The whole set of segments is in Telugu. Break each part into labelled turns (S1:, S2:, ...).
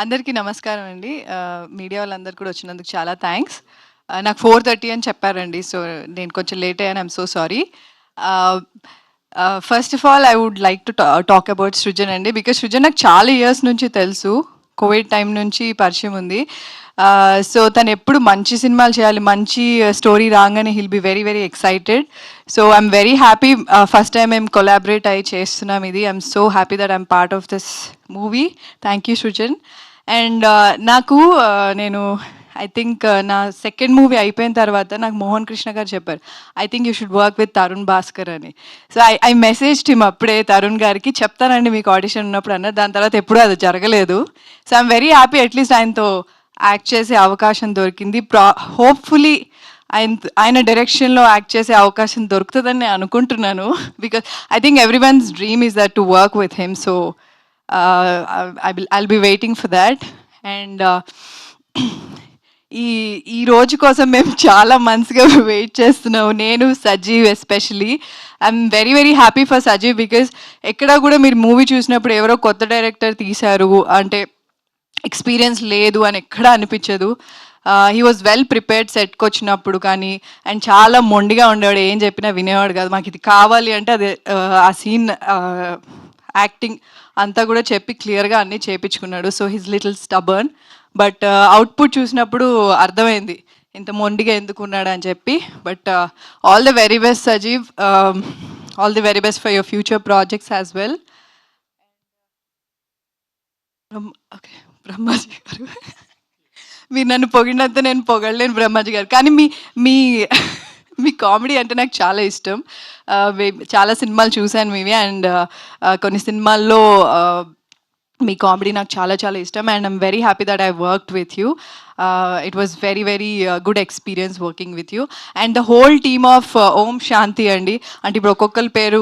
S1: అందరికీ నమస్కారం అండి. మీడియా వాళ్ళందరూ కూడా వచ్చినందుకు చాలా థ్యాంక్స్. నాకు 4:30 అని చెప్పారండి. సో, నేను కొంచెం లేట్ అయ్యాను. I'm so sorry. First of all I would like to talk about Srujan అండి. బికాజ్ సృజన్ నాకు చాలా ఇయర్స్ నుంచి తెలుసు. కోవిడ్ టైం నుంచి పరిచయం ఉంది. సో, తను ఎప్పుడు మంచి సినిమాలు చేయాలి, మంచి స్టోరీ రాగానే he'll be very very excited. So, I'm very happy. First time మేము కొలాబరేట్ అయ్యి చేస్తున్నాం ఇది. I'm so happy that I'm part of this movie. Thank you Srujan. And నాకు నేను ఐ థింక్ నా సెకండ్ మూవీ అయిపోయిన తర్వాత నాకు మోహన్ కృష్ణ గారు చెప్పారు, I think you should work with Tarun Bhaskar అని. సో ఐ మెసేజ్ టీమ్ అప్పుడే తరుణ్ గారికి, చెప్తానండి మీకు ఆడిషన్ ఉన్నప్పుడు అన్నారు. దాని తర్వాత ఎప్పుడూ అది జరగలేదు. So I'm very happy at least ఆయనతో యాక్ట్ చేసే అవకాశం దొరికింది. హోప్ఫుల్లీ ఆయన డైరెక్షన్లో యాక్ట్ చేసే అవకాశం దొరుకుతుందని నేను అనుకుంటున్నాను. Because I think every once dream is that to work with him. So I'll be waiting for that. And ఈ రోజు కోసం మేము చాలా మంత్స్గా వెయిట్ చేస్తున్నాము. నేను, Sajeev especially. I'm very very happy for Sajeev. Because ఎక్కడా కూడా మీరు మూవీ చూసినప్పుడు ఎవరో కొత్త డైరెక్టర్ తీశారు అంటే ఎక్స్పీరియన్స్ లేదు అని ఎక్కడా అనిపించదు. హీ వాజ్ వెల్ ప్రిపేర్డ్ సెట్కి వచ్చినప్పుడు కానీ. అండ్ చాలా మొండిగా ఉండేవాడు, ఏం చెప్పినా వినేవాడు కాదు. మాకు ఇది కావాలి అంటే అది ఆ సీన్ యాక్టింగ్ అంతా కూడా చెప్పి క్లియర్గా అన్నీ చేయించుకున్నాడు. So he's little stubborn. But output చూసినప్పుడు అర్థమైంది ఇంత మొండిగా ఎందుకున్నాడు అని చెప్పి. But all the very best Sajeev. All the very best for your future projects as well. Okay, Brahmaji garu, మీరు నన్ను పొగిడినంత నేను పొగడలేను బ్రహ్మాజీ గారు. కానీ మీ మీ మీ కామెడీ అంటే నాకు చాలా ఇష్టం. చాలా సినిమాలు చూశాను మీవి. అండ్ కొన్ని సినిమాల్లో మీ కామెడీ నాకు చాలా చాలా ఇష్టం. And I'm very happy that I worked with you. It was very very good experience working with you. And the whole team of Om Shanti అండి. అంటే ఇప్పుడు ఒక్కొక్కరి పేరు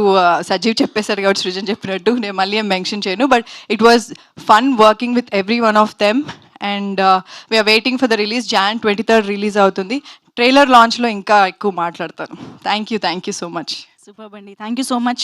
S1: సజీవ్ చెప్పేశారు కాబట్టి సృజన్ చెప్పినట్టు నేను మళ్ళీ ఏం మెన్షన్ చేయను. But it was fun working with every one of them. And we're waiting for the release. Jan 23rd release అవుతుంది. ట్రైలర్ లాంచ్లో ఇంకా ఎక్కువ మాట్లాడతాను. Thank you so much.
S2: Super అండి, థ్యాంక్ యూ సో మచ్.